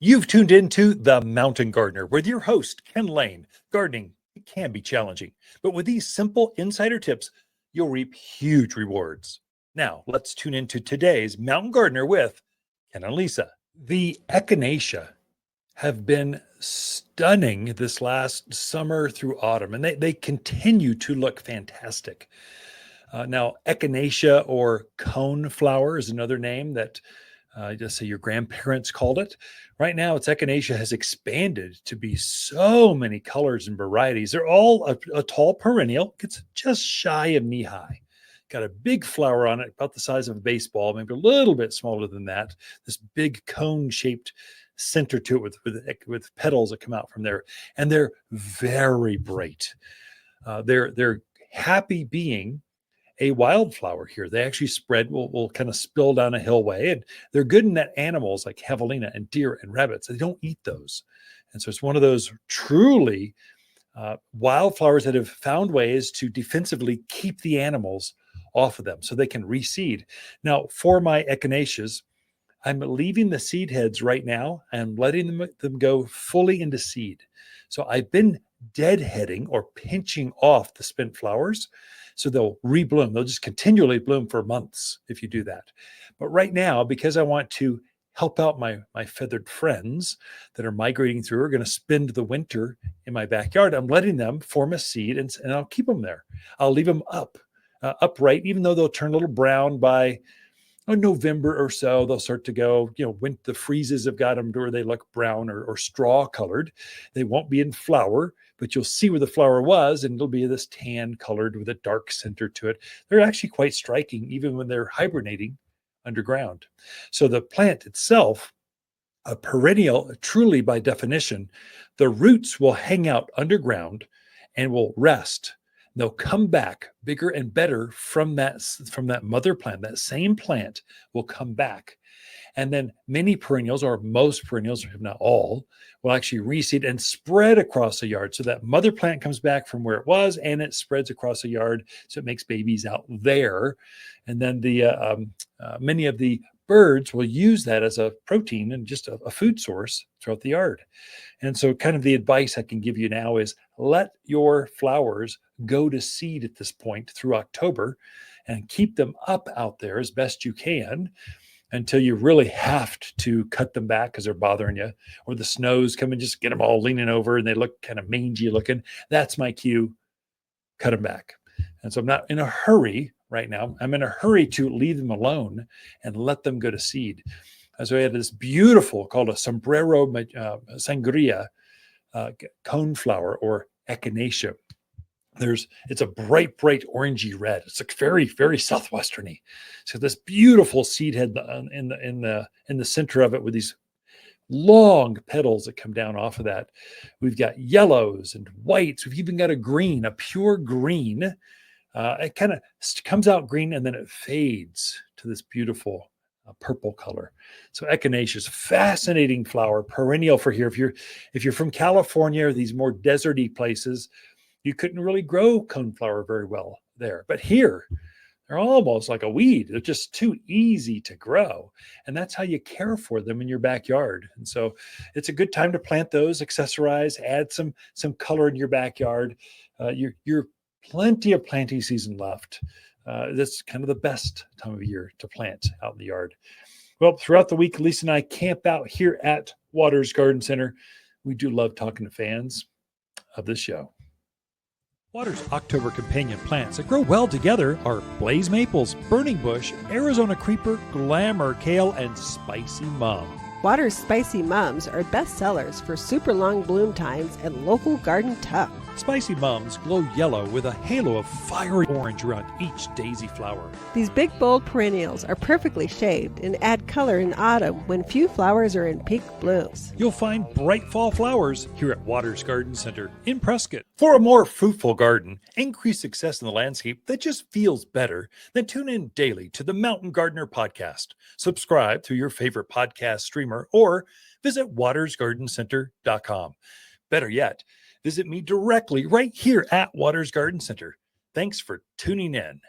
You've tuned into The Mountain Gardener with your host, Ken Lain. Gardening, it can be challenging, but with these simple insider tips, you'll reap huge rewards. Now, let's tune into today's Mountain Gardener with Ken and Lisa. The echinacea have been stunning this last summer through autumn, and they continue to look fantastic. Now, echinacea or cone flower is another name that just say your grandparents called it. Right now, its echinacea has expanded to be so many colors and varieties. They're all a tall perennial. It's just shy of knee high. Got a big flower on it, about the size of a baseball, maybe a little bit smaller than that. This big cone-shaped center to it with petals that come out from there, and they're very bright. They're happy being a wildflower here. They actually spread, will kind of spill down a hillway, and they're good in that animals like javelina and deer and rabbits. They don't eat those. And so it's one of those truly wildflowers that have found ways to defensively keep the animals off of them so they can reseed. Now, for my echinaceas, I'm leaving the seed heads right now and letting them go fully into seed. So I've been deadheading or pinching off the spent flowers so they'll rebloom. They'll just continually bloom for months if you do that. But right now, because I want to help out my feathered friends that are migrating through, are going to spend the winter in my backyard, I'm letting them form a seed and I'll keep them there. I'll leave them upright, even though they'll turn a little brown by November or so. They'll start to go, when the freezes have got them to where they look brown or straw colored. They won't be in flower, but you'll see where the flower was, and it'll be this tan colored with a dark center to it. They're actually quite striking, even when they're hibernating underground. So the plant itself, a perennial, truly by definition, the roots will hang out underground and will rest. They'll come back bigger and better from that mother plant. That same plant will come back. And then many perennials, or most perennials, if not all, will actually reseed and spread across the yard. So that mother plant comes back from where it was and it spreads across the yard. So it makes babies out there. And then many of the birds will use that as a protein and just a food source throughout the yard. And so kind of the advice I can give you now is let your flowers go to seed at this point through October and keep them up out there as best you can until you really have to cut them back because they're bothering you, or the snows come and just get them all leaning over and they look kind of mangy looking. That's my cue. Cut them back. And so I'm not in a hurry right now. I'm in a hurry to leave them alone and let them go to seed. And so I had this beautiful called a sombrero sangria coneflower or echinacea. It's a bright orangey red. It's like very, very southwesterny. So this beautiful seed head in the center of it with these long petals that come down off of that. We've got yellows and whites. We've even got a green, a pure green. It kind of comes out green and then it fades to this beautiful purple color. So echinacea is a fascinating flower, perennial for here. If you're from California or these more deserty places, you couldn't really grow coneflower very well there. But here, they're almost like a weed. They're just too easy to grow. And that's how you care for them in your backyard. And so it's a good time to plant those, accessorize, add some color in your backyard. You're plenty of planting season left. That's kind of the best time of year to plant out in the yard. Well, throughout the week, Lisa and I camp out here at Waters Garden Center. We do love talking to fans of this show. Waters' October companion plants that grow well together are blaze maples, burning bush, Arizona creeper, glamour kale, and spicy mum. Waters' spicy mums are best sellers for super long bloom times and local garden tuck. Spicy mums glow yellow with a halo of fiery orange around each daisy flower. These big, bold perennials are perfectly shaped and add color in autumn when few flowers are in peak blooms. You'll find bright fall flowers here at Waters Garden Center in Prescott. For a more fruitful garden, increased success in the landscape that just feels better, then tune in daily to the Mountain Gardener podcast. Subscribe through your favorite podcast streamer or visit watersgardencenter.com. Better yet, visit me directly right here at Waters Garden Center. Thanks for tuning in.